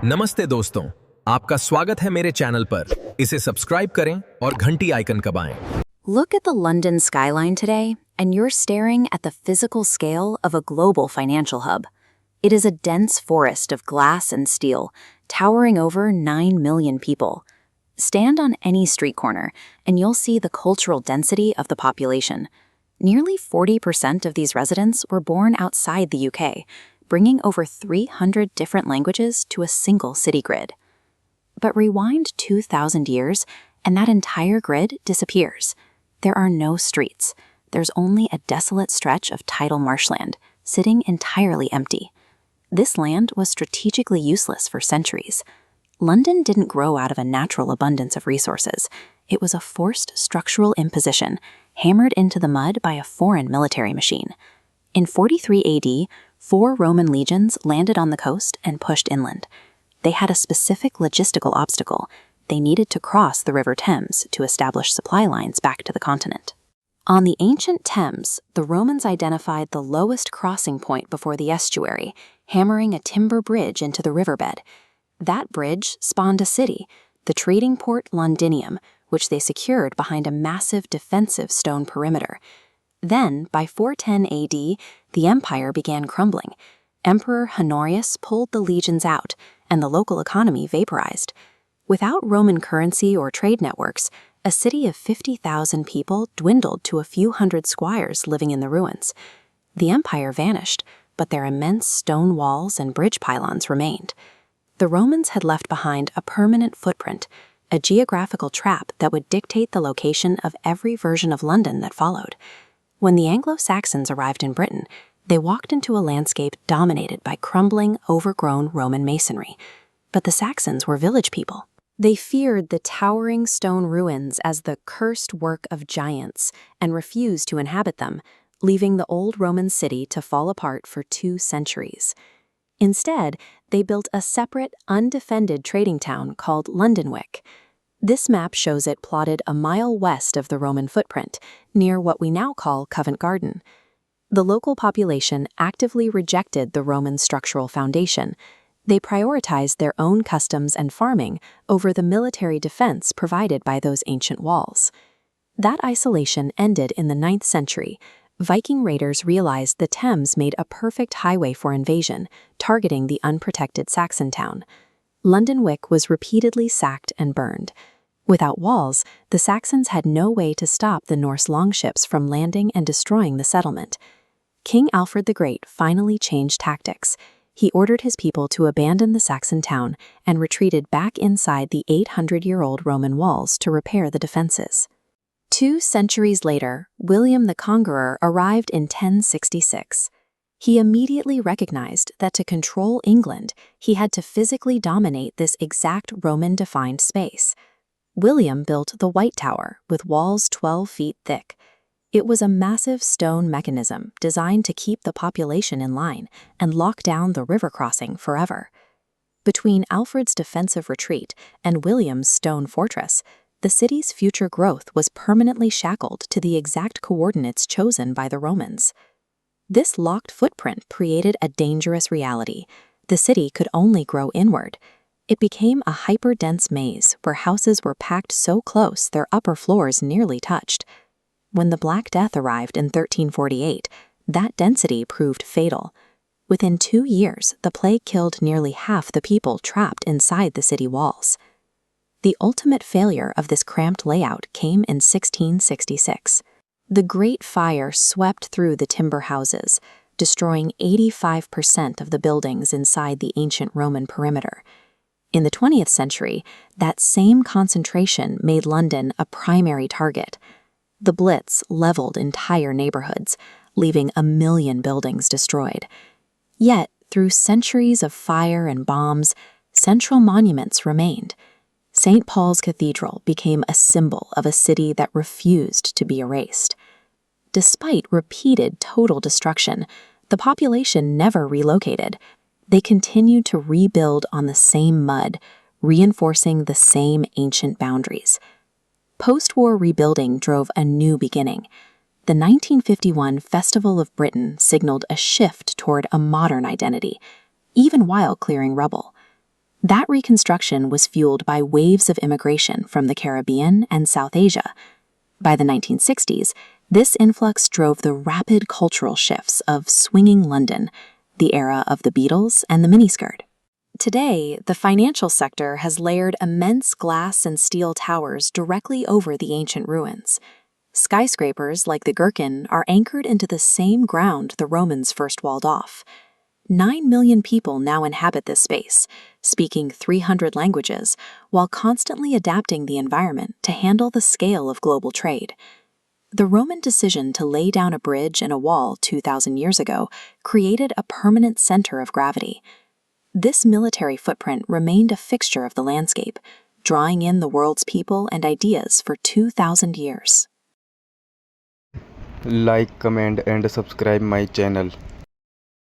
नमस्ते दोस्तों, आपका स्वागत है मेरे चैनल पर। इसे सब्सक्राइब करें और घंटी आइकन दबाएं। Look at the London skyline today, and you're staring at the physical scale of a global financial hub. It is a dense forest of glass and steel, towering over 9 million people. Stand on any street corner, and you'll see the cultural density of the population. Nearly 40% of these residents were born outside the UK, bringing over 300 different languages to a single city grid. But rewind 2,000 years, and that entire grid disappears. There are no streets. There's only a desolate stretch of tidal marshland, sitting entirely empty. This land was strategically useless for centuries. London didn't grow out of a natural abundance of resources. It was a forced structural imposition, hammered into the mud by a foreign military machine. In 43 AD, 4 Roman legions landed on the coast and pushed inland. They had a specific logistical obstacle. They needed to cross the River Thames to establish supply lines back to the continent. On the ancient Thames, the Romans identified the lowest crossing point before the estuary, hammering a timber bridge into the riverbed. That bridge spawned a city, the trading port Londinium, which they secured behind a massive defensive stone perimeter. Then, by 410 AD, the empire began crumbling. Emperor Honorius pulled the legions out, and the local economy vaporized. Without Roman currency or trade networks, a city of 50,000 people dwindled to a few hundred squires living in the ruins. The empire vanished, but their immense stone walls and bridge pylons remained. The Romans had left behind a permanent footprint, a geographical trap that would dictate the location of every version of London that followed. When the Anglo-Saxons arrived in Britain, they walked into a landscape dominated by crumbling, overgrown Roman masonry. But the Saxons were village people. They feared the towering stone ruins as the cursed work of giants and refused to inhabit them, leaving the old Roman city to fall apart for 2 centuries. Instead, they built a separate, undefended trading town called Londonwick. This map shows it plotted a mile west of the Roman footprint, near what we now call Covent Garden. The local population actively rejected the Roman structural foundation. They prioritized their own customs and farming over the military defense provided by those ancient walls. That isolation ended in the 9th century. Viking raiders realized the Thames made a perfect highway for invasion, targeting the unprotected Saxon town. Londonwick was repeatedly sacked and burned. Without walls, the Saxons had no way to stop the Norse longships from landing and destroying the settlement. King Alfred the Great finally changed tactics. He ordered his people to abandon the Saxon town and retreated back inside the 800-year-old Roman walls to repair the defenses. 2 centuries later, William the Conqueror arrived in 1066. He immediately recognized that to control England, he had to physically dominate this exact Roman-defined space. William built the White Tower, with walls 12 feet thick. It was a massive stone mechanism designed to keep the population in line and lock down the river crossing forever. Between Alfred's defensive retreat and William's stone fortress, the city's future growth was permanently shackled to the exact coordinates chosen by the Romans. This locked footprint created a dangerous reality. The city could only grow inward. It became a hyper-dense maze where houses were packed so close their upper floors nearly touched. When the Black Death arrived in 1348, that density proved fatal. Within 2 years, the plague killed nearly half the people trapped inside the city walls. The ultimate failure of this cramped layout came in 1666. The Great Fire swept through the timber houses, destroying 85% of the buildings inside the ancient Roman perimeter. In the 20th century, that same concentration made London a primary target. The Blitz leveled entire neighborhoods, leaving 1 million buildings destroyed. Yet, through centuries of fire and bombs, central monuments remained. St. Paul's Cathedral became a symbol of a city that refused to be erased. Despite repeated total destruction, the population never relocated. They continued to rebuild on the same mud, reinforcing the same ancient boundaries. Post-war rebuilding drove a new beginning. The 1951 Festival of Britain signaled a shift toward a modern identity, even while clearing rubble. That reconstruction was fueled by waves of immigration from the Caribbean and South Asia. By the 1960s, this influx drove the rapid cultural shifts of swinging London, the era of the Beatles and the miniskirt. Today, the financial sector has layered immense glass and steel towers directly over the ancient ruins. Skyscrapers like the Gherkin are anchored into the same ground the Romans first walled off. 9 million people now inhabit this space, speaking 300 languages, while constantly adapting the environment to handle the scale of global trade. The Roman decision to lay down a bridge and a wall 2,000 years ago created a permanent center of gravity. This military footprint remained a fixture of the landscape, drawing in the world's people and ideas for 2,000 years. Like, comment and subscribe my channel.